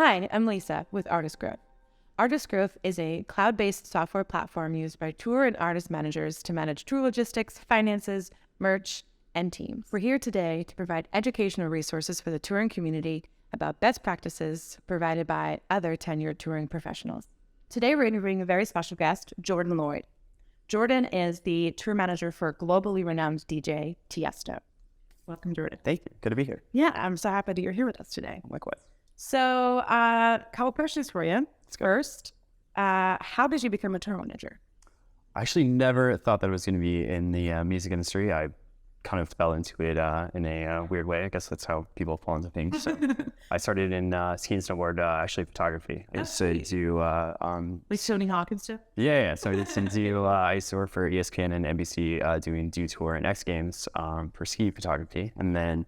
Hi, I'm Lisa with Artist Growth. Artist Growth is a cloud-based software platform used by tour and artist managers to manage tour logistics, finances, merch, and teams. We're here today to provide educational resources for the touring community about best practices provided by other tenured touring professionals. Today, we're interviewing a very special guest, Jordan Loyd. Jordan is the tour manager for globally renowned DJ Tiësto. Welcome, Jordan. Thank you. Good to be here. Yeah, I'm so happy that you're here with us today. Likewise. So, couple questions for you. First, how did you become a tour manager? I actually never thought that I was going to be in the music industry. I kind of fell into it in a weird way. I guess that's how people fall into things. So I started in ski and snowboard, actually photography. I used to do... like Tony Hawk and stuff? Yeah. So I used to work for ESPN and NBC doing Dew Tour and X Games for ski photography. And then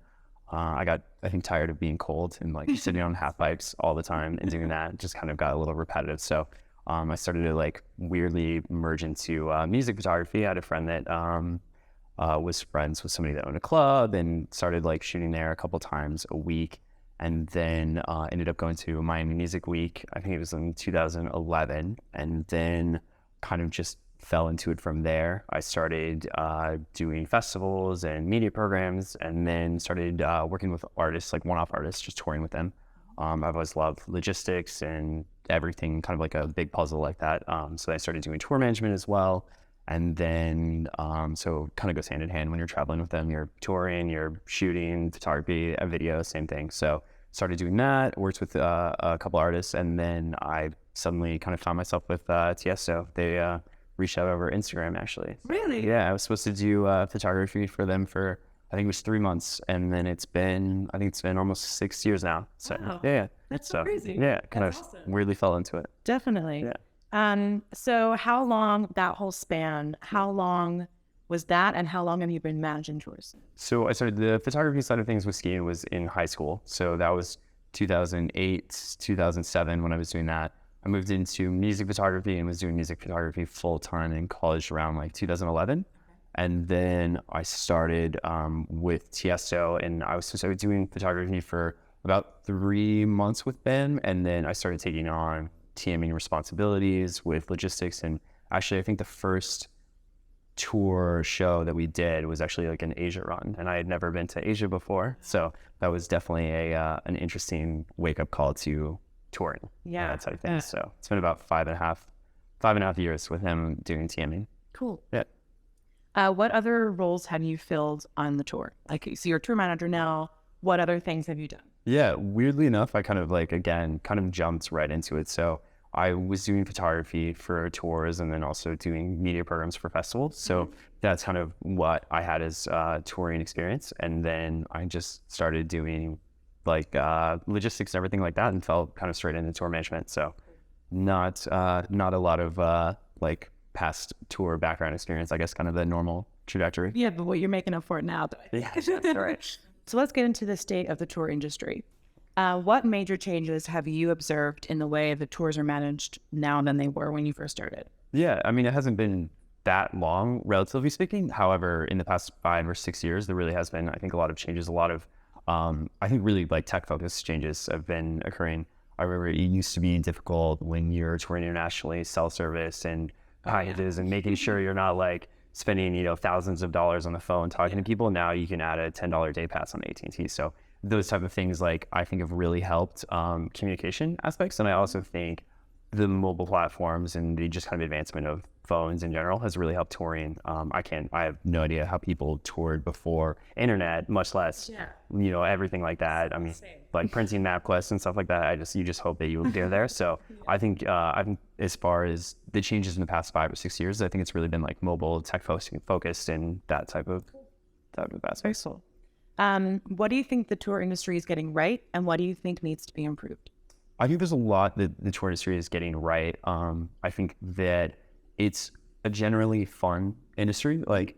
I got, I think, tired of being cold and like sitting on half pipes all the time and doing that. Just kind of got a little repetitive. So I started to like weirdly merge into music photography. I had a friend that was friends with somebody that owned a club and started like shooting there a couple times a week. And then ended up going to Miami Music Week. I think it was in 2011. And then kind of just fell into it from there. I started doing festivals and media programs, and then started working with artists, like one-off artists, just touring with them. I've always loved logistics and everything, kind of like a big puzzle like that. So I started doing tour management as well. And then, so kind of goes hand in hand when you're traveling with them. You're touring, you're shooting, photography, video, same thing. So started doing that, worked with a couple artists, and then I suddenly kind of found myself with Tiësto. They reached out over Instagram, actually. Really? Yeah, I was supposed to do photography for them for, I think it was 3 months. And then it's been almost 6 years now. So Wow. yeah. That's so crazy. Yeah, kind That's of awesome. weirdly fell into it. Definitely. Yeah. So how long, that whole span, how long was that, and how long have you been managing tours? So I started the photography side of things with skiing was in high school. So that was 2008, 2007 when I was doing that. I moved into music photography and was doing music photography full time in college around like 2011. And then I started with Tiësto, and I was doing photography for about 3 months with Ben. And then I started taking on TMing responsibilities with logistics. And actually, I think the first tour show that we did was actually like an Asia run, and I had never been to Asia before. So that was definitely an interesting wake-up call to touring. Yeah. That type of thing. So it's been about five and a half years with him doing TMing. Cool. Yeah. What other roles have you filled on the tour? Like, so you're a tour manager now. What other things have you done? Yeah, weirdly enough, I kind of jumped right into it. So I was doing photography for tours and then also doing media programs for festivals. So that's kind of what I had as touring experience. And then I just started doing like logistics and everything like that and fell kind of straight into tour management. So not a lot of like past tour background experience, I guess kind of the normal trajectory. Yeah, but what you're making up for it now, though. Yeah, that's right. So let's get into the state of the tour industry. What major changes have you observed in the way the tours are managed now than they were when you first started? Yeah, I mean, it hasn't been that long, relatively speaking. However, in the past 5 or 6 years, there really has been, I think, a lot of changes. A lot of, I think, really like tech-focused changes have been occurring. I remember it used to be difficult when you're touring internationally, self-service and packages and making sure you're not like spending, thousands of dollars on the phone talking to people. Now you can add a $10 day pass on AT&T. So those type of things, like, I think have really helped communication aspects. And I also think the mobile platforms and the just kind of advancement of phones in general has really helped touring. I have no idea how people toured before internet, much less, everything like that. I mean, like printing MapQuest and stuff like that. You just hope that you will get there. So I think as far as the changes in the past 5 or 6 years, I think it's really been like mobile tech focused and that type of aspect. What do you think the tour industry is getting right, and what do you think needs to be improved? I think there's a lot that the tour industry is getting right. I think that it's a generally fun industry. Like,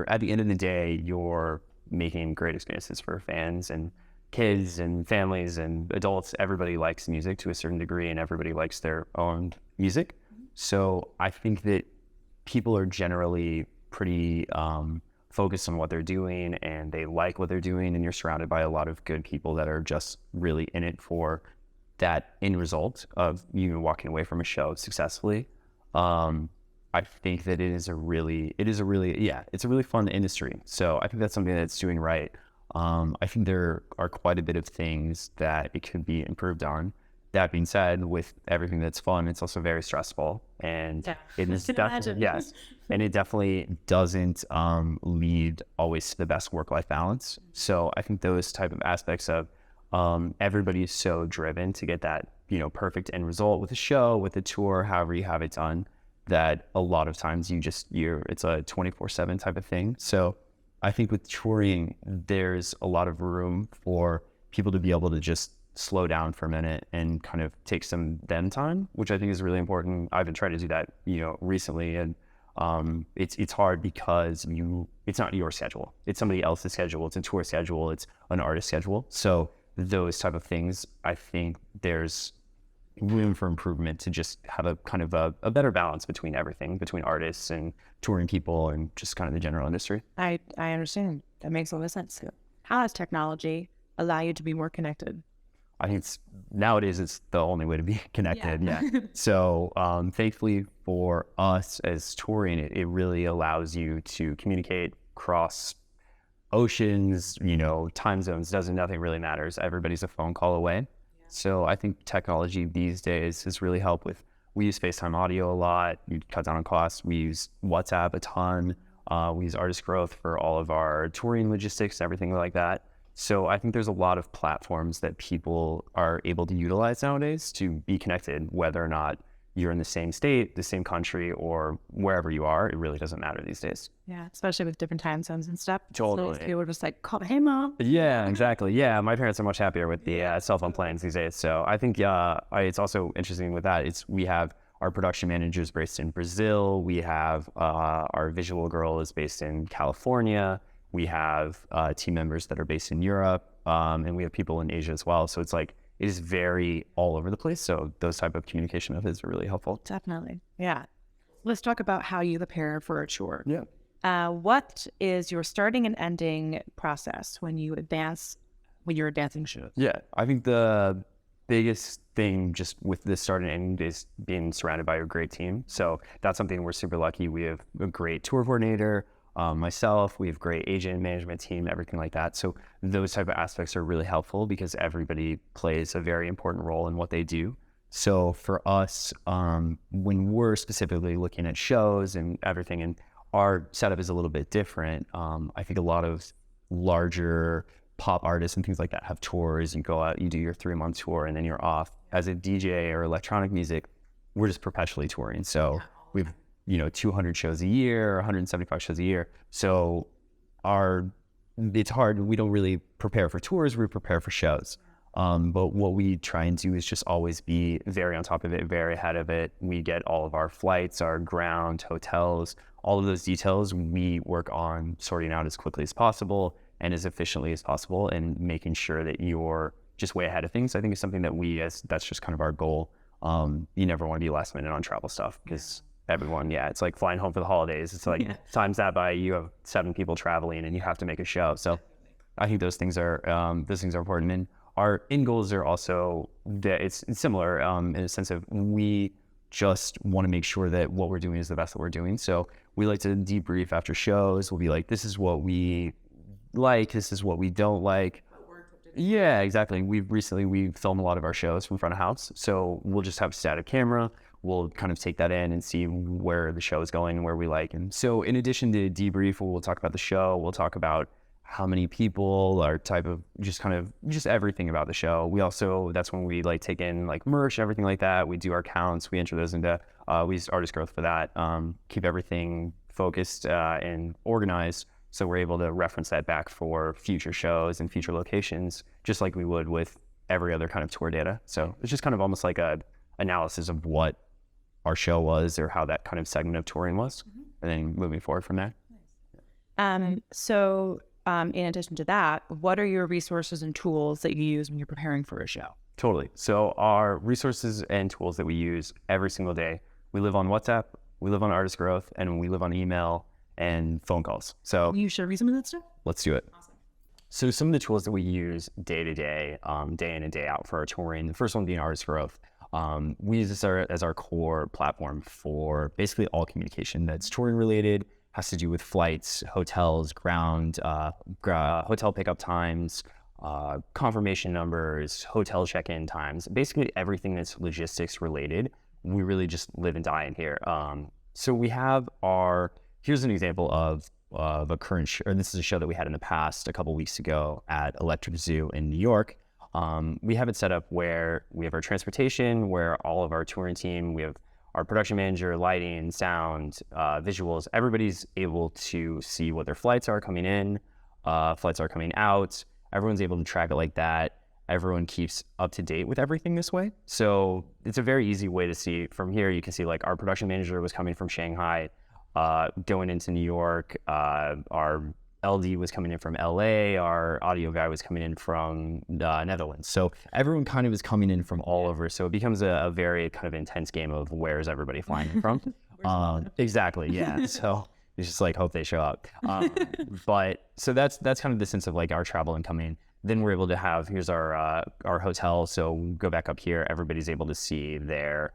at the end of the day, you're making great experiences for fans and kids and families and adults. Everybody likes music to a certain degree, and everybody likes their own music. So I think that people are generally pretty focused on what they're doing, and they like what they're doing, and you're surrounded by a lot of good people that are just really in it for that end result of you walking away from a show successfully, I think that it's a really fun industry. So I think that's something that's doing right. I think there are quite a bit of things that it could be improved on. That being said, with everything that's fun, it's also very stressful, and it is definitely, yes, and it definitely doesn't lead always to the best work-life balance. So I think those type of aspects of everybody is so driven to get that, perfect end result with a show, with a tour, however you have it done, that a lot of times it's a 24/7 type of thing. So I think with touring, there's a lot of room for people to be able to just slow down for a minute and kind of take some them time, which I think is really important. I've been trying to do that, recently, and it's hard because it's not your schedule. It's somebody else's schedule. It's a tour schedule. It's an artist schedule. So those type of things, I think there's room for improvement to just have a kind of a better balance between everything, between artists and touring people and just kind of the general industry. I understand. That makes a lot of sense. How does technology allow you to be more connected? I think nowadays it's the only way to be connected. Yeah. So thankfully for us as touring, it really allows you to communicate across oceans, time zones. Nothing really matters. Everybody's a phone call away. Yeah. So I think technology these days has really helped with. We use FaceTime audio a lot. We cut down on costs. We use WhatsApp a ton. We use Artist Growth for all of our touring logistics, everything like that. So I think there's a lot of platforms that people are able to utilize nowadays to be connected, whether or not you're in the same state, the same country, or wherever you are. It really doesn't matter these days. Yeah, especially with different time zones and stuff. Totally. So people are just like, call, hey, Mom. Yeah, exactly. Yeah, my parents are much happier with the cell phone plans these days. So I think it's also interesting with that. We have our production managers based in Brazil. We have our visual girl is based in California. We have team members that are based in Europe, and we have people in Asia as well. So it is very all over the place. So those type of communication methods are really helpful. Definitely. Yeah. Let's talk about how you prepare for a tour. Yeah. What is your starting and ending process when you're advancing shows? Yeah. I think the biggest thing just with the start and end is being surrounded by a great team. So that's something we're super lucky. We have a great tour coordinator. Myself, we have great agent management team, everything like that. So those type of aspects are really helpful because everybody plays a very important role in what they do. So for us, when we're specifically looking at shows and everything, and our setup is a little bit different, I think a lot of larger pop artists and things like that have tours. You go out, you do your 3-month tour, and then you're off. As a DJ or electronic music, we're just perpetually touring. So we've 200 shows a year, 175 shows a year. So it's hard. We don't really prepare for tours. We prepare for shows. But what we try and do is just always be very on top of it, very ahead of it. We get all of our flights, our ground, hotels, all of those details. We work on sorting out as quickly as possible and as efficiently as possible, and making sure that you're just way ahead of things. I think is something that that's just kind of our goal. You never want to be last minute on travel stuff because everyone, it's like flying home for the holidays. It's like times that by, you have 7 people traveling and you have to make a show. So I think those things are important. And our end goals are also that it's similar in a sense of we just want to make sure that what we're doing is the best that we're doing. So we like to debrief after shows. We'll be like, this is what we like, this is what we don't like. Yeah, exactly. We filmed a lot of our shows from front of house. So we'll just have a static camera. We'll kind of take that in and see where the show is going, where we like. And so in addition to debrief, we'll talk about the show. We'll talk about how many people, our type of just everything about the show. We also, that's when we take in merch, everything like that. We do our counts. We enter those into, we use Artist Growth for that. Keep everything focused and organized. So we're able to reference that back for future shows and future locations, just like we would with every other kind of tour data. So it's just kind of almost like a analysis of what our show was or how that kind of segment of touring was, and then moving forward from there. So in addition to that, what are your resources and tools that you use when you're preparing for a show? Totally. So our resources and tools that we use every single day, we live on WhatsApp, we live on Artist Growth, and we live on email and phone calls. So will you share some of that stuff? Let's do it. Awesome. So some of the tools that we use day to day, day in and day out for our touring, the first one being Artist Growth. We use this as our core platform for basically all communication that's touring related, has to do with flights, hotels, ground, hotel pickup times, confirmation numbers, hotel check-in times, basically everything that's logistics related. We really just live and die in here. So we have here's an example of a current show, or this is a show that we had in the past a couple weeks ago at Electric Zoo in New York. We have it set up where we have our transportation, where all of our touring team, we have our production manager, lighting, sound, visuals, everybody's able to see what their flights are coming in, flights are coming out. Everyone's able to track it like that. Everyone keeps up to date with everything this way. So it's a very easy way to see. From here, you can see like our production manager was coming from Shanghai, going into New York. Our LD was coming in from LA. Our audio guy was coming in from the Netherlands. So everyone kind of is coming in from all over. So it becomes a very kind of intense game of where's everybody flying from. Exactly, yeah. So it's just like hope they show up. But so that's kind of the sense of like our travel and coming. Then we're able to have, here's our hotel. So we go back up here. Everybody's able to see their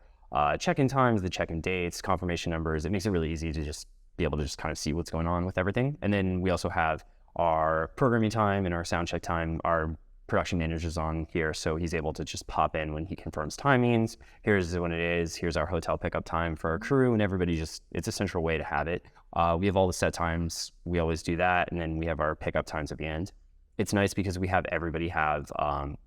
check-in times, the check-in dates, confirmation numbers. It makes it really easy to just be able to just kind of see what's going on with everything. And then we also have our programming time and our sound check time. Our production manager's on here, so he's able to just pop in when he confirms timings. Here's when it is. Here's our hotel pickup time for our crew, and everybody it's a central way to have it. We have all the set times. We always do that, and then we have our pickup times at the end. It's nice because we have everybody have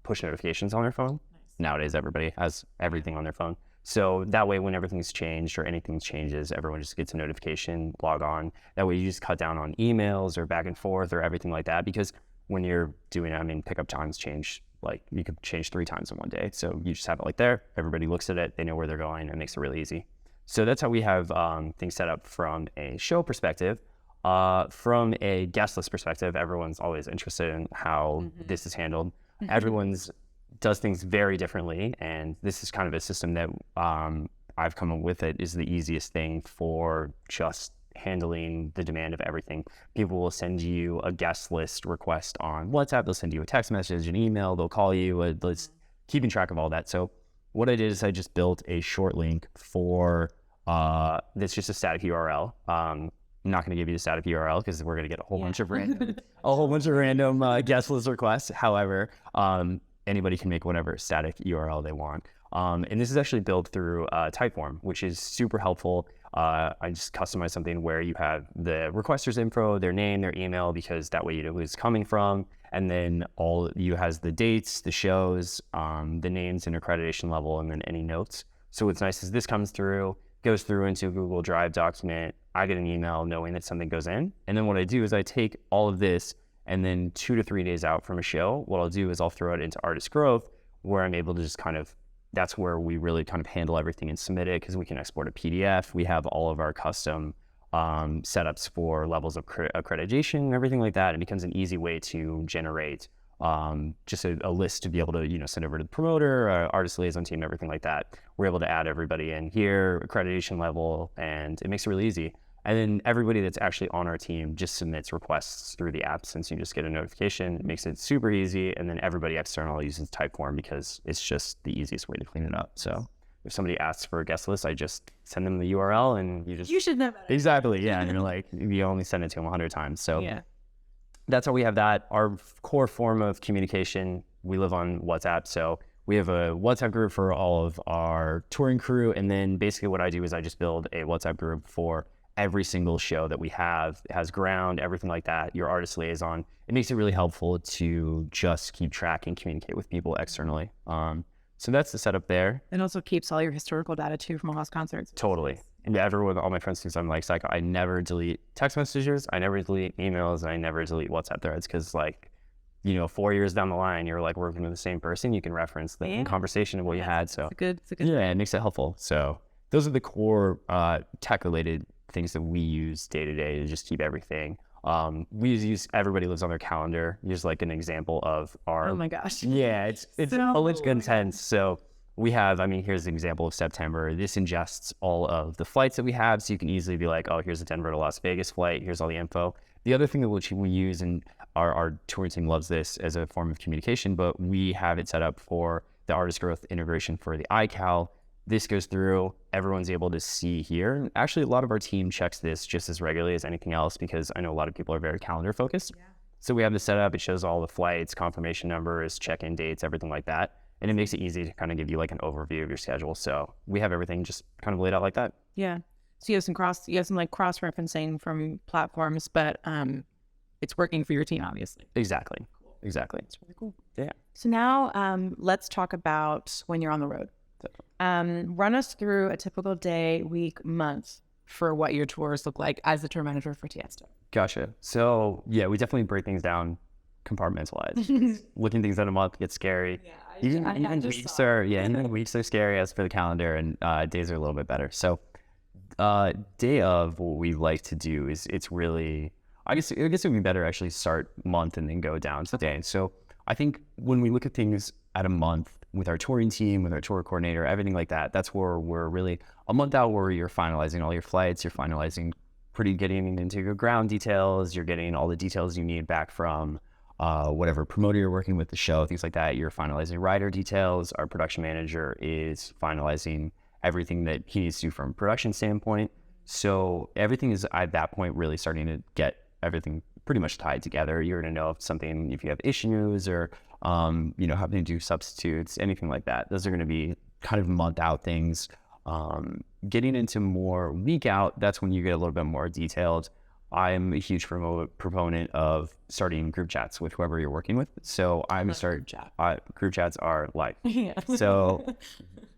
push notifications on their phone. Nice. Nowadays, everybody has everything on their phone. So that way, when everything's changed or anything changes, everyone just gets a notification, log on. That way you just cut down on emails or back and forth or everything like that. Because when you're doing, pickup times change, like you could change 3 times in one day. So you just have it like there. Everybody looks at it. They know where they're going. It makes it really easy. So that's how we have things set up from a show perspective. From a guest list perspective, everyone's always interested in how this is handled. Everyone's does things very differently, and this is kind of a system that I've come up with. It is the easiest thing for just handling the demand of everything. People will send you a guest list request on WhatsApp. They'll send you a text message, an email. They'll call you. Keeping track of all that. So what I did is I just built a short link for that's just a static URL. I'm not going to give you the static URL because we're going to get a whole bunch of random guest list requests. However, anybody can make whatever static URL they want. And this is actually built through Typeform, which is super helpful. I just customized something where you have the requester's info, their name, their email, because that way you know who it's coming from. And then all you has the dates, the shows, the names and accreditation level, and then any notes. So what's nice is this comes through, goes through into a Google Drive document. I get an email knowing that something goes in. And then what I do is I take all of this, and then 2 to 3 days out from a show, what I'll do is I'll throw it into Artist Growth, where I'm able to just that's where we really kind of handle everything and submit it, because we can export a PDF. We have all of our custom setups for levels of accreditation and everything like that. It becomes an easy way to generate just a list to be able to, send over to the promoter, artist liaison team, everything like that. We're able to add everybody in here, accreditation level, and it makes it really easy. And then everybody that's actually on our team just submits requests through the app, since you just get a notification. It makes it super easy. And then everybody external uses Typeform because it's just the easiest way to clean it up. So if somebody asks for a guest list, I just send them the URL, and you should know that. Exactly, yeah. And you're like, you only send it to them 100 times. So yeah, that's how we have that. Our core form of communication, we live on WhatsApp. So we have a WhatsApp group for all of our touring crew. And then basically what I do is I just build a WhatsApp group for every single show that we have. It has ground, everything like that, your artist liaison. It makes it really helpful to just keep track and communicate with people externally. So that's the setup there. It also keeps all your historical data too from all those concerts. Totally. And all my friends think I'm like psycho. I never delete text messages, I never delete emails, and I never delete WhatsApp threads, because 4 years down the line, you're like working with the same person, you can reference the conversation of what you had. So it's a good yeah, it makes it helpful. So those are the core tech related things that we use day to day to just keep everything. We use everybody lives on their calendar. Here's like an example of our. Oh my gosh. Yeah, it's a legit intense. So we have, here's an example of September. This ingests all of the flights that we have, so you can easily be like, oh, here's a Denver to Las Vegas flight. Here's all the info. The other thing that we use, and our touring team loves this as a form of communication, but we have it set up for the artist growth integration for the iCal. This goes through, everyone's able to see here. Actually, a lot of our team checks this just as regularly as anything else because I know a lot of people are very calendar focused. Yeah. So we have this set up. It shows all the flights, confirmation numbers, check-in dates, everything like that. And it makes it easy to kind of give you like an overview of your schedule. So we have everything just kind of laid out like that. Yeah. So you have some like cross-referencing from platforms, but it's working for your team, obviously. Exactly. Exactly. It's really cool. Yeah. So now let's talk about when you're on the road. Run us through a typical day, week, month for what your tours look like as the tour manager for Tiësto. Gotcha. So yeah, we definitely break things down, compartmentalize. Looking things at a month gets scary. Even weeks are scary as for the calendar, and days are a little bit better. So day of, what we like to do is it's really, I guess it would be better actually start month and then go down to day. So I think when we look at things at a month with our touring team, with our tour coordinator, everything like that, that's where we're really a month out where you're finalizing all your flights, you're finalizing getting into your ground details, you're getting all the details you need back from whatever promoter you're working with, the show, things like that. You're finalizing rider details. Our production manager is finalizing everything that he needs to do from a production standpoint. So everything is at that point really starting to get everything pretty much tied together. You're going to know if you have issues or, having to do substitutes, anything like that. Those are going to be kind of month out things. Getting into more week out, that's when you get a little bit more detailed. I'm a huge proponent of starting group chats with whoever you're working with. So I'm going to start, group chats are life. Yeah. So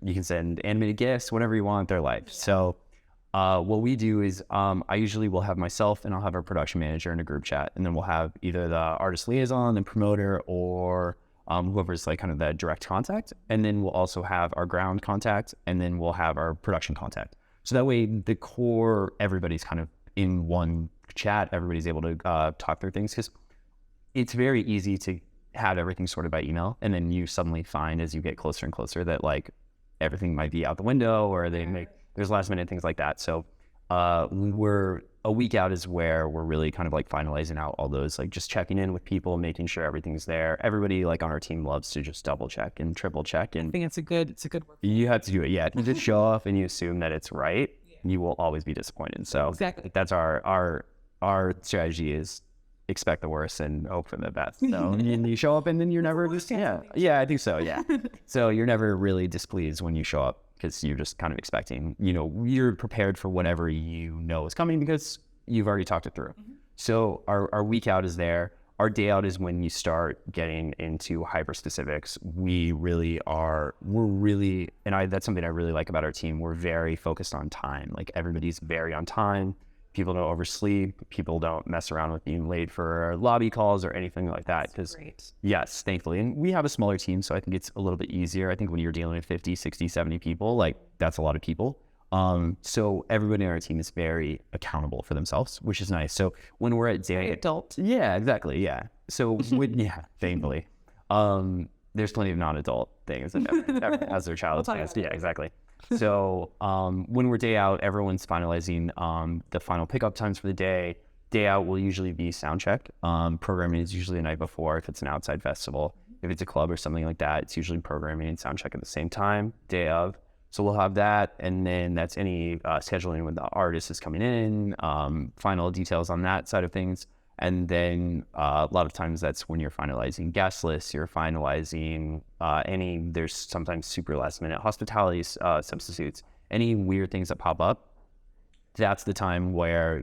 you can send animated GIFs, whatever you want, they're life. Yeah. So what we do is I usually will have myself and I'll have our production manager in a group chat, and then we'll have either the artist liaison, the promoter, or whoever's like kind of that direct contact. And then we'll also have our ground contact, and then we'll have our production contact. So that way the core, everybody's kind of in one chat, everybody's able to talk through things, because it's very easy to have everything sorted by email, and then you suddenly find as you get closer and closer that like everything might be out the window, or there's last minute things like that. So we're a week out is where we're really kind of like finalizing out all those, like just checking in with people, making sure everything's there. Everybody like on our team loves to just double check and triple check. And I think it's a good work. You have to do it. Yeah. If you just show up and you assume that it's right, you will always be disappointed. So exactly, that's our strategy is expect the worst and hope for the best. So and you show up and then you're never just, yeah, I think so. Yeah. So you're never really displeased when you show up, because you're just kind of expecting, you're prepared for whatever is coming because you've already talked it through. Mm-hmm. So our week out is there. Our day out is when you start getting into hyper specifics. That's something I really like about our team. We're very focused on time. Like everybody's very on time. People don't oversleep. People don't mess around with being late for lobby calls or anything like that. Yes, thankfully. And we have a smaller team, so I think it's a little bit easier. I think when you're dealing with 50, 60, 70 people, like that's a lot of people. So everybody on our team is very accountable for themselves, which is nice. So when we're at day adult. Yeah, exactly. Yeah. So thankfully. There's plenty of non-adult things that everyone has their child. Yeah, exactly. So when we're day out, everyone's finalizing the final pickup times for the day. Day out will usually be sound check. Programming is usually the night before if it's an outside festival. If it's a club or something like that, it's usually programming and sound check at the same time, day of. So we'll have that, and then that's any scheduling when the artist is coming in, final details on that side of things. And then a lot of times that's when you're finalizing guest lists, you're finalizing there's sometimes super last minute hospitality substitutes, any weird things that pop up. That's the time where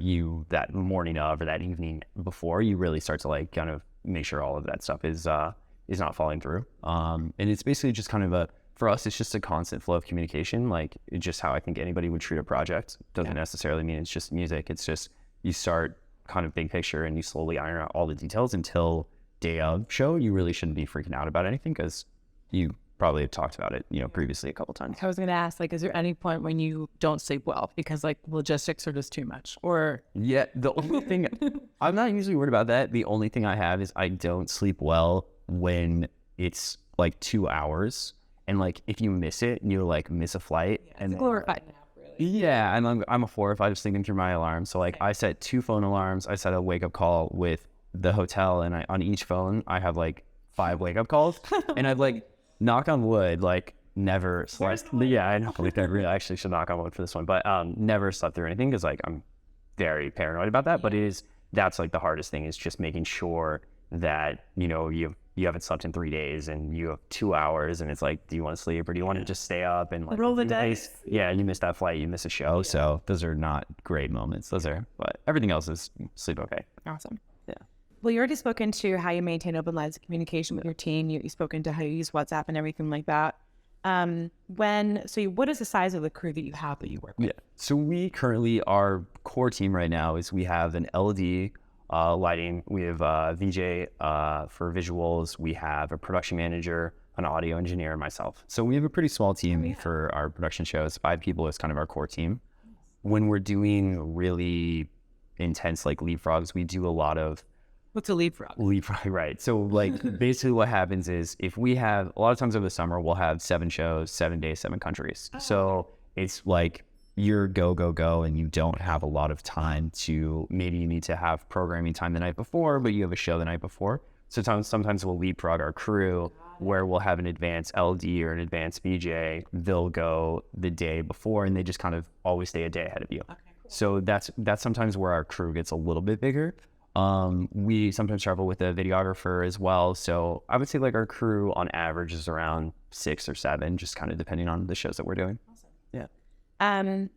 that morning of or that evening before, you really start to like kind of make sure all of that stuff is not falling through. And it's basically just kind of for us, it's just a constant flow of communication. Like it's just how I think anybody would treat a project. Doesn't necessarily mean it's just music. It's just you start kind of big picture and you slowly iron out all the details until day of show. You really shouldn't be freaking out about anything because you probably have talked about it, previously a couple times. I was going to ask, like, is there any point when you don't sleep well because like logistics are just too much? Or the only thing I'm not usually worried about that. The only thing I have is I don't sleep well when it's like 2 hours. And like if you miss it and you like miss a flight, and glorified nap, really. And I'm a 4 if I was thinking through my alarm. So like I set 2 phone alarms. I set a wake up call with the hotel, and on each phone I have like 5 wake up calls, and I've like, knock on wood, like never slept. Yeah, I know. Like, I really actually should knock on wood for this one, but never slept through anything because like I'm very paranoid about that. But that's like the hardest thing, is just making sure that you haven't slept in 3 days and you have 2 hours, and it's like, do you want to sleep or do you want to just stay up and like roll the dice? Yeah, you miss that flight, you miss a show. So those are not great moments. But everything else is sleep okay. Awesome. Yeah. Well, you already spoken to how you maintain open lines of communication with your team. You've spoken to how you use WhatsApp and everything like that. What is the size of the crew that you have that you work with? Yeah. So we currently, our core team right now is we have an LD lighting, we have VJ for visuals, we have a production manager, an audio engineer, and myself. So we have a pretty small team for our production shows. 5 people is kind of our core team. When we're doing really intense like leapfrogs, we do a lot of... What's a leapfrog? Leapfrog, right. So like basically what happens is, if we have, a lot of times over the summer, we'll have 7 shows, 7 days, 7 countries. So it's like you're go, and you don't have a lot of time to, maybe you need to have programming time the night before, but you have a show the night before. So sometimes we'll leapfrog our crew, where we'll have an advanced LD or an advanced VJ. They'll go the day before, and they just kind of always stay a day ahead of you. Okay, cool. So that's sometimes where our crew gets a little bit bigger. We sometimes travel with a videographer as well. So I would say like our crew on average is around 6 or 7, just kind of depending on the shows that we're doing. Awesome. Yeah.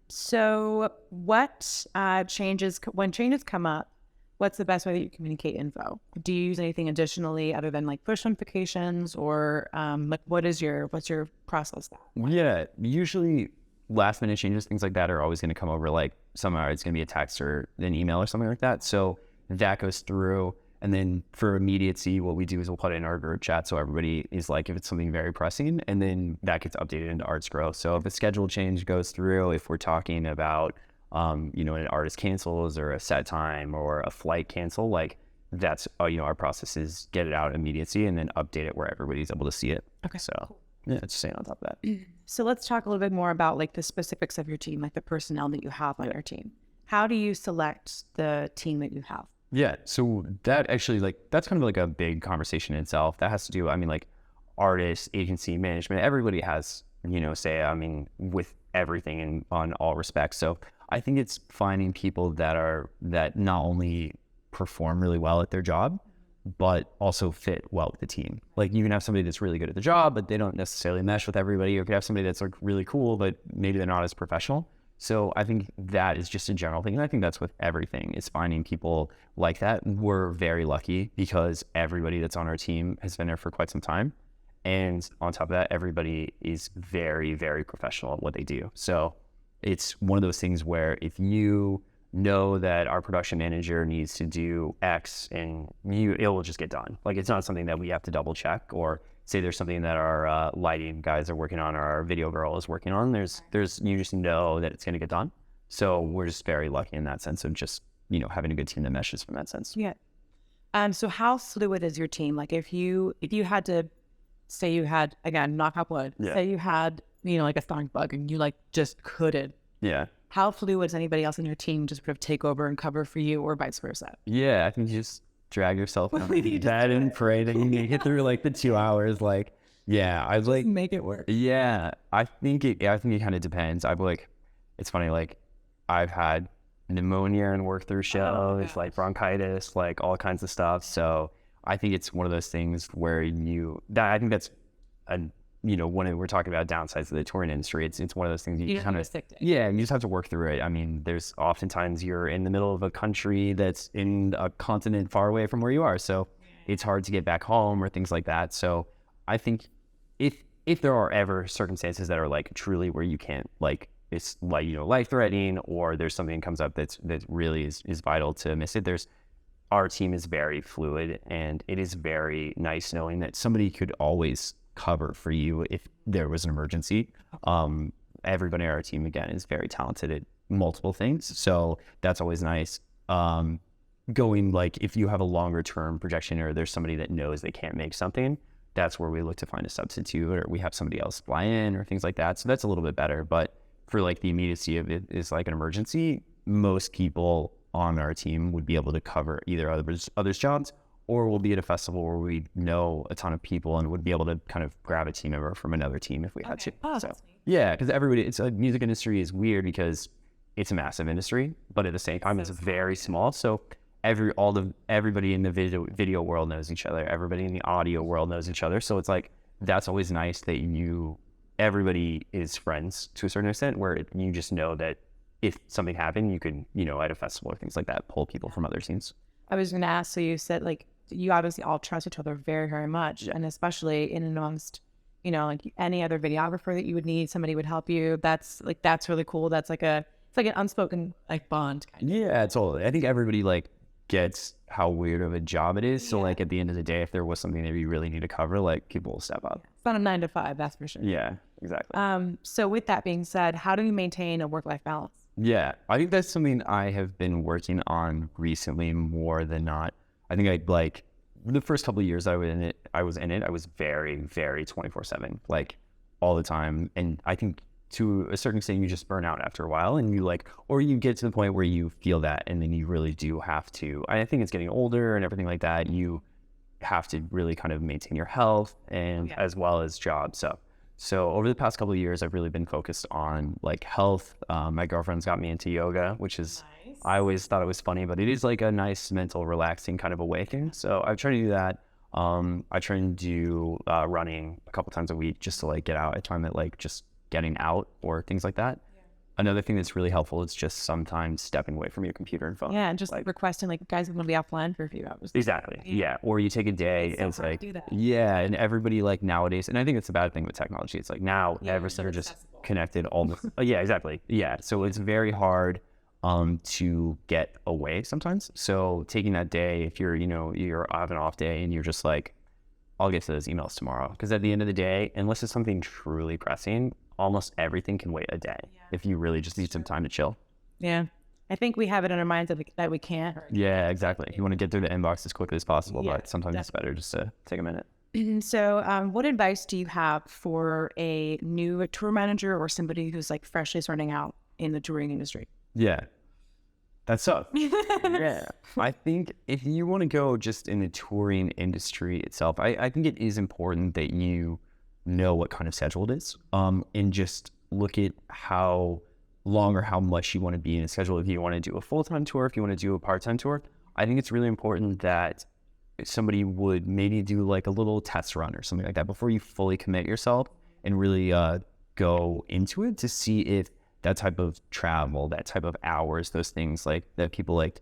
So what when changes come up, what's the best way that you communicate info? Do you use anything additionally other than like push notifications, or like what's your process? Yeah, usually last minute changes, things like that, are always going to come over like somehow it's going to be a text or an email or something like that. So that goes through, and then for immediacy, what we do is we'll put it in our group chat, so everybody is like, if it's something very pressing, and then that gets updated into Arts Grow. So if a schedule change goes through, if we're talking about an artist cancels or a set time or a flight cancel, like that's our process is get it out immediacy and then update it where everybody's able to see it. Okay. So yeah, just staying on top of that. So let's talk a little bit more about like the specifics of your team, like the personnel that you have on your team. How do you select the team that you have? Yeah, so that actually, like, that's kind of like a big conversation in itself. That has to do, like artists, agency, management, everybody has, say, with everything on all respects. So I think it's finding people that not only perform really well at their job, but also fit well with the team. Like, you can have somebody that's really good at the job, but they don't necessarily mesh with everybody. Or you could have somebody that's like really cool, but maybe they're not as professional. So I think that is just a general thing. And I think that's with everything, is finding people like that. We're very lucky because everybody that's on our team has been there for quite some time. And on top of that, everybody is very, very professional at what they do. So it's one of those things where if you know that our production manager needs to do X, and it will just get done. Like, it's not something that we have to double check, or say there's something that our lighting guys are working on or our video girl is working on. There's you just know that it's going to get done. So we're just very lucky in that sense of just, having a good team that meshes from that sense. Yeah. So how fluid is your team? Like, if you had to say you had, again, knock on wood, say you had, like a stomach bug and you like just couldn't. Yeah. How fluid does anybody else in your team just sort of take over and cover for you, or vice versa? Yeah, I think you just drag yourself out of bed and pray that you can get through like the 2 hours. Like, yeah, I was like, make it work. Yeah, I think it kind of depends. It's funny, like I've had pneumonia and work through shows, like bronchitis, like all kinds of stuff. So I think it's one of those things where I think that's when we're talking about downsides of the touring industry, it's one of those things you kind of, you just have to work through it. There's oftentimes you're in the middle of a country that's in a continent far away from where you are. So it's hard to get back home or things like that. So I think if there are ever circumstances that are like truly where you can't, like, it's like, life threatening, or there's something that comes up that really is vital to miss it. Our team is very fluid, and it is very nice knowing that somebody could always cover for you if there was an emergency. Everybody on our team, again, is very talented at multiple things, so that's always nice. Going, like, if you have a longer term projection, or there's somebody that knows they can't make something, that's where we look to find a substitute, or we have somebody else fly in or things like that. So that's a little bit better. But for like the immediacy of it is like an emergency, most people on our team would be able to cover either others' jobs, or we'll be at a festival where we know a ton of people and would be able to kind of grab a team member from another team if we had to. Oh, so yeah, because it's a music industry is weird because it's a massive industry, but at the same time, it's very small. So everybody in the video world knows each other. Everybody in the audio world knows each other. So it's like, that's always nice that everybody is friends to a certain extent, where you just know that if something happened, you could, at a festival or things like that, pull people from other teams. I was going to ask, so you said like, you obviously all trust each other very, very much. And especially in and amongst, like any other videographer that you would need, somebody would help you. That's really cool. That's like it's like an unspoken like bond kind of. Yeah, totally. I think everybody like gets how weird of a job it is. So like at the end of the day, if there was something that you really need to cover, like people will step up. It's not a 9 to 5, that's for sure. Yeah, exactly. So with that being said, how do you maintain a work-life balance? Yeah, I think that's something I have been working on recently more than not. I think the first couple of years I was in it, I was very, very 24/7, like all the time. And I think to a certain extent, you just burn out after a while, and or you get to the point where you feel that, and then you really do have to. I think it's getting older and everything like that. You have to really kind of maintain your health and as well as jobs. So over the past couple of years, I've really been focused on like health. My girlfriend's got me into yoga, which is nice. I always thought it was funny, but it is like a nice mental relaxing kind of awakening. So I've tried to do that. I try and do running a couple times a week just to like get out. I find that like just getting out or things like that. Yeah. Another thing that's really helpful is just sometimes stepping away from your computer and phone. Yeah, and just like requesting like, guys, I'm going to be offline for a few hours. Exactly. Yeah. Or you take a day and it's like, yeah, and everybody like nowadays, and I think it's a bad thing with technology. It's like now everything are just connected all the yeah, exactly. Yeah. So it's very hard to get away sometimes. So taking that day, if you're have an off day and you're just like, I'll get to those emails tomorrow. Because at the end of the day, unless it's something truly pressing, almost everything can wait a day if you really just need some time to chill. Yeah. I think we have it in our minds that we can't. Yeah, exactly. You want to get through the inbox as quickly as possible, but sometimes it's better just to take a minute. So what advice do you have for a new tour manager or somebody who's like freshly starting out in the touring industry? Yeah. That's tough. Yeah. I think if you want to go just in the touring industry itself, I think it is important that you know what kind of schedule it is, and just look at how long or how much you want to be in a schedule. If you want to do a full-time tour, if you want to do a part-time tour, I think it's really important that somebody would maybe do like a little test run or something like that before you fully commit yourself and really go into it to see if that type of travel, that type of hours, those things like that people like,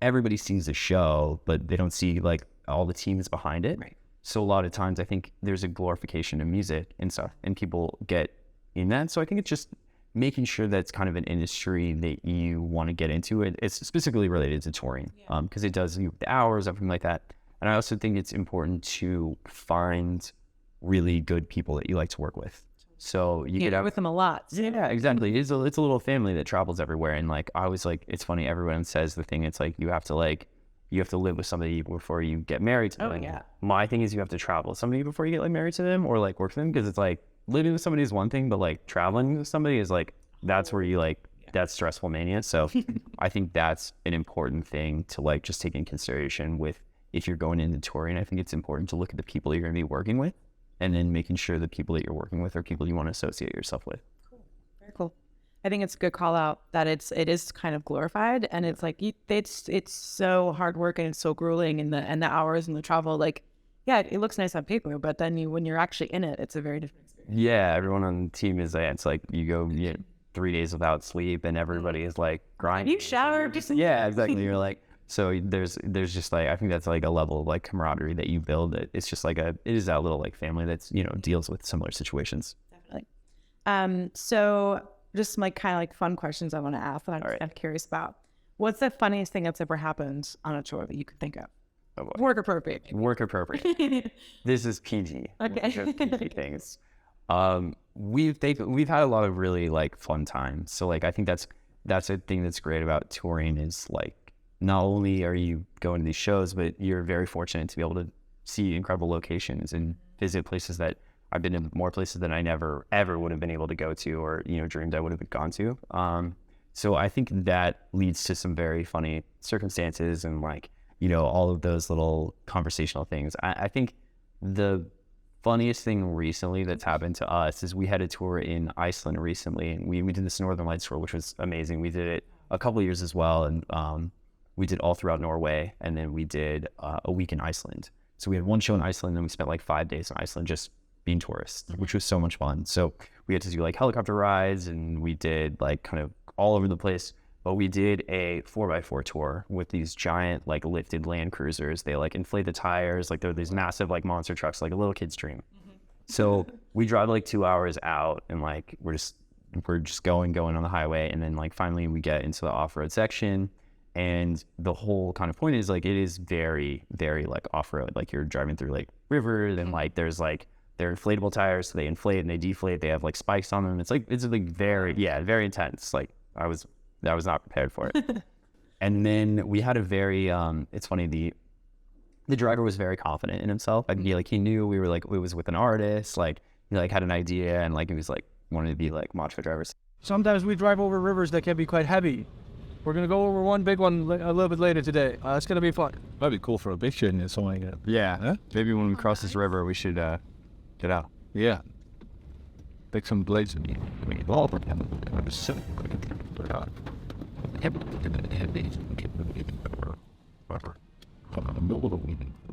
everybody sees the show, but they don't see like all the teams behind it. Right. So a lot of times I think there's a glorification of music and stuff, and people get in that. So I think it's just making sure that it's kind of an industry that you want to get into. It's specifically related to touring, because it does the hours, everything like that. And I also think it's important to find really good people that you like to work with. So you get out with them a lot. So. Yeah, exactly. It's a little family that travels everywhere. And like, I always like, it's funny, everyone says the thing, it's like, you have to live with somebody before you get married to them. Oh, yeah. My thing is you have to travel with somebody before you get like married to them or like work with them. Cause it's like living with somebody is one thing, but like traveling with somebody is like, that's where you like, that's stressful mania. So I think that's an important thing to like just take in consideration with, if you're going into touring. I think it's important to look at the people you're going to be working with, and then making sure the people that you're working with are people you want to associate yourself with. Cool. Very cool. I think it's a good call out that it is kind of glorified, and it's like it's so hard work and it's so grueling, and the hours and the travel. Like, yeah, it looks nice on paper, but then when you're actually in it, it's a very different experience. Yeah, everyone on the team is like, it's like you go 3 days without sleep, and everybody is like grinding. You shower? Yeah, exactly. You're like. So there's just like, I think that's like a level of like camaraderie that you build. It's just like it is that little like family that's, deals with similar situations. Definitely. So just some like kind of like fun questions I want to ask that I'm kind of curious about. What's the funniest thing that's ever happened on a tour that you could think of? Oh, work appropriate. Maybe. Work appropriate. This is PG. Okay. PG things. We've had a lot of really like fun times. So like, I think that's a thing that's great about touring is like, not only are you going to these shows, but you're very fortunate to be able to see incredible locations and visit places that I've been in more places than I never, ever would have been able to go to or, dreamed I would have gone to. So I think that leads to some very funny circumstances and like, you know, all of those little conversational things. I think the funniest thing recently that's happened to us is we had a tour in Iceland recently, and we did this Northern Lights tour, which was amazing. We did it a couple of years as well, and we did all throughout Norway, and then we did a week in Iceland. So we had one show in Iceland, and we spent like 5 days in Iceland just being tourists, which was so much fun. So we had to do like helicopter rides, and we did like kind of all over the place. But we did a 4x4 tour with these giant like lifted Land Cruisers. They like inflate the tires, like they're these massive like monster trucks, like a little kid's dream. So we drive like 2 hours out, and like we're just going on the highway, and then like finally we get into the off-road section. And the whole kind of point is like it is very, very like off-road. Like you're driving through like rivers, and like there's like they're inflatable tires, so they inflate and they deflate. They have like spikes on them. It's like very intense. Like I was not prepared for it. And then we had a very it's funny, the driver was very confident in himself. Like he knew we were like, it was with an artist, like he like had an idea, and like he was like wanted to be like macho drivers. Sometimes we drive over rivers that can be quite heavy. We're gonna go over one big one a little bit later today. It's gonna be fun. That'd be cool for a picture and something like that. Yeah. Huh? Maybe when we cross this river we should get out. Yeah. Take some blades and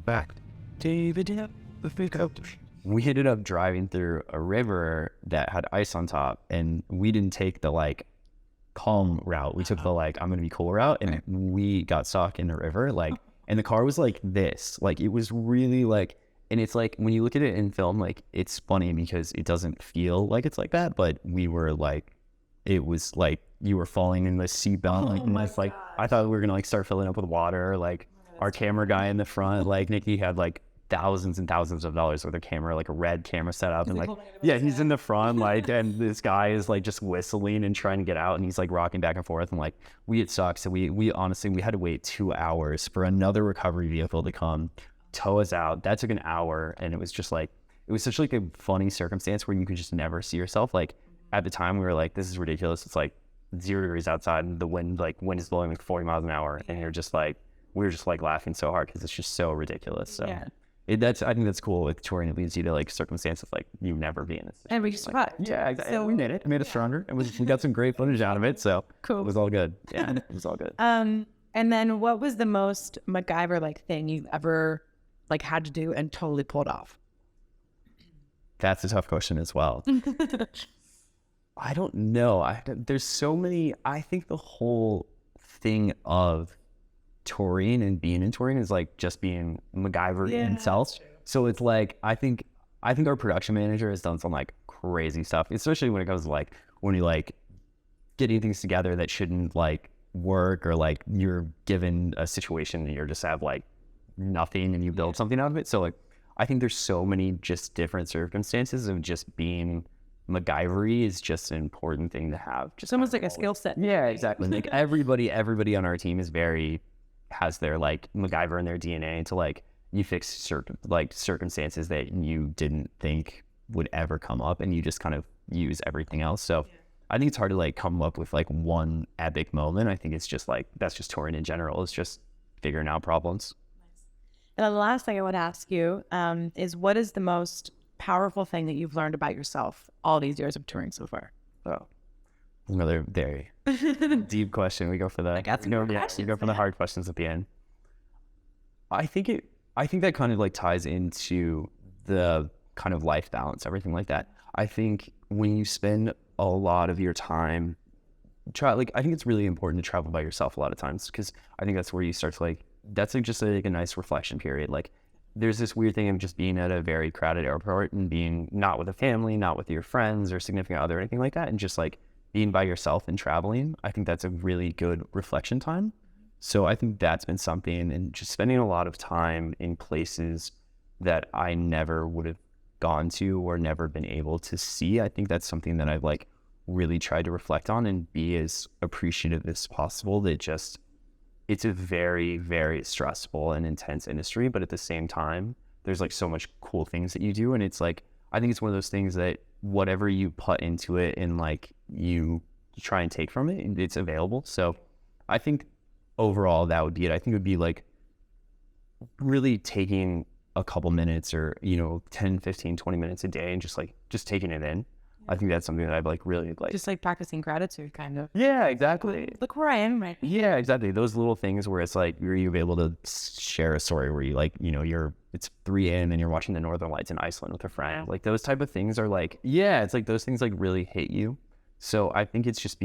back. David, the fake out. We ended up driving through a river that had ice on top, and we didn't take the like calm route. We took the like I'm gonna be cool route, and we got stuck in the river, like, and the car was like this, like it was really like, and it's like when you look at it in film, like it's funny because it doesn't feel like it's like that, but we were like, it was like you were falling in the seatbelt, like, and it's like I thought we were gonna like start filling up with water. Like our camera guy in the front, like Nikki had like thousands and thousands of dollars worth of camera, like a red camera set up, and like he's in the front, like, and this guy is like just whistling and trying to get out, and he's like rocking back and forth, and like we had sucked. So we honestly we had to wait 2 hours for another recovery vehicle to come tow us out. That took an hour, and it was just like it was such like a funny circumstance where you could just never see yourself. Like at the time we were like, this is ridiculous. It's like 0 degrees outside, and the wind is blowing like 40 miles an hour, and you're just like, we were just like laughing so hard because it's just so ridiculous. So I think that's cool with touring. It leads you to like circumstances like you never be in this. And we just survived. Yeah, exactly. So, we made it. It made us stronger. We got some great footage out of it. So cool. It was all good. Yeah, it was all good. And then what was the most MacGyver like thing you've ever like had to do and totally pulled off? That's a tough question as well. I don't know. There's so many. I think the whole thing of touring and being in touring is like just being MacGyver in itself. So it's like I think our production manager has done some like crazy stuff, especially when it comes to like when you like getting things together that shouldn't like work, or like you're given a situation and you just have like nothing and you build something out of it. So like I think there's so many just different circumstances of just being MacGyver is just an important thing to have. Just almost like a skill set. Yeah, exactly. Like everybody on our team has their like MacGyver in their DNA to like you fix certain like circumstances that you didn't think would ever come up, and you just kind of use everything else. So I think it's hard to like come up with like one epic moment. I think it's just like that's just touring in general. It's just figuring out problems. And the last thing I want to ask you is what is the most powerful thing that you've learned about yourself all these years of touring so far? Oh, another very deep question. We go for the you go for the hard questions at the end. I think that kind of like ties into the kind of life balance, everything like that. I think when you spend a lot of your time I think it's really important to travel by yourself a lot of times, because I think that's where you start to like, that's like just like a nice reflection period. Like there's this weird thing of just being at a very crowded airport and being not with a family, not with your friends or significant other or anything like that, and just like being by yourself and traveling. I think that's a really good reflection time. So I think that's been something, and just spending a lot of time in places that I never would have gone to or never been able to see. I think that's something that I've like really tried to reflect on and be as appreciative as possible. That just, it's a very, very stressful and intense industry, but at the same time, there's like so much cool things that you do. And it's like, I think it's one of those things that whatever you put into it and like you try and take from it. It's available. So I think overall that would be it. I think it would be like really taking a couple minutes or, 10, 15, 20 minutes a day and just taking it in. I think that's something that I've like really like. Just like practicing gratitude, kind of. Yeah, exactly. Look where I am right now. Yeah, exactly. Those little things where it's like you're able to share a story where you like, it's 3 a.m. and you're watching the Northern Lights in Iceland with a friend. Like those type of things are like, yeah, it's like those things like really hit you. So I think it's just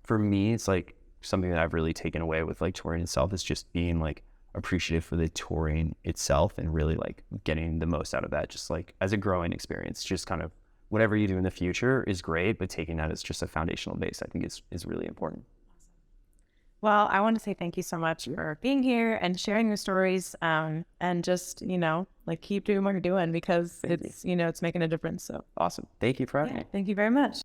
for me, it's like something that I've really taken away with like touring itself is just being like appreciative for the touring itself and really like getting the most out of that. Just like as a growing experience, just kind of whatever you do in the future is great, but taking that as just a foundational base, I think is really important. Well, I want to say thank you so much for being here and sharing your stories, and just, like keep doing what you're doing because it's making a difference. So Awesome. Thank you for having me. thank you very much.